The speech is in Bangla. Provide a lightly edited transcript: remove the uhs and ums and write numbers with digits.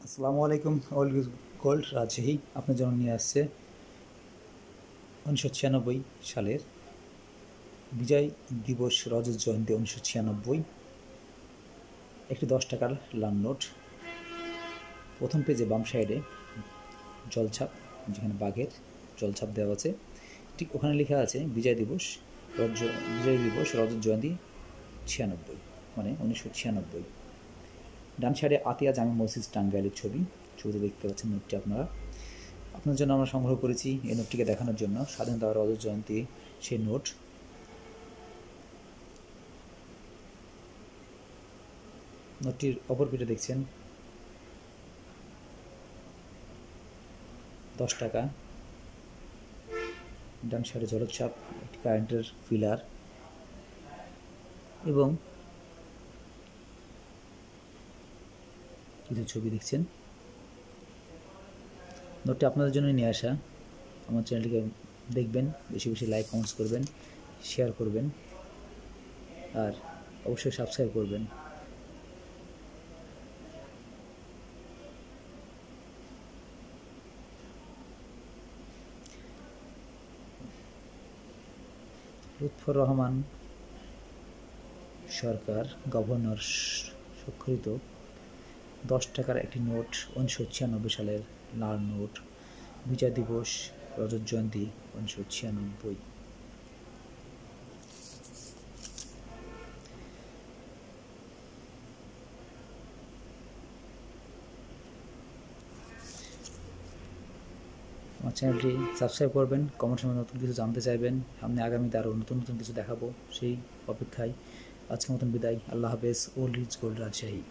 আসসালামু আলাইকুম। অল গোল্ড রাজশাহী আপনার জন্য নিয়ে আসছে 1996 সালের বিজয় দিবস রজত জয়ন্তী 1996 একটি 10 টাকার লাল নোট। প্রথম পেজে বাম সাইডে জলছাপ, যেখানে বাঘের জলছাপ দেওয়া আছে, ঠিক ওখানে লেখা আছে বিজয় দিবস রজত জয়ন্তী 96, মানে 1996। ডান সাইডে আতিয়া জামে মসজিদ টাঙ্গাইলের ছবিতে দেখতে পাচ্ছেন নোটটি আপনার জন্য আমরা সংগ্রহ করেছি। এই নোটটিকে দেখানোর জন্য স্বাধীনতা রজত জয়ন্তী সেই নোট। নোটটির অপর পিঠে দেখছেন 10 টাকা। ডান সাইডে জলোচ্ছ্বাপ, একটি কারেন্টের পিলার এবং কিছু ছবি দেখছেন। নোটটি আপনাদের জন্য নিয়ে আসা। আমার চ্যানেলটিকে দেখবেন, বেশি বেশি লাইক কমেন্টস করবেন, শেয়ার করবেন আর অবশ্যই সাবস্ক্রাইব করবেন। লুৎফর রহমান সরকার গভর্নর স্বাক্ষরিত 10 টাকার একটি নোট, 1996 সালের লাল নোট, বিজয় দিবস রজত জয়ন্তী 1996। আমার চ্যানেলটি সাবস্ক্রাইব করবেন, কমেন্টের মধ্যে নতুন কিছু জানতে চাইবেন, সামনে আগামীতে আরও নতুন নতুন কিছু দেখাবো, সেই অপেক্ষায় আজকের মতন বিদায়। আল্লাহ হাফেজ। Old is gold Rajshahi.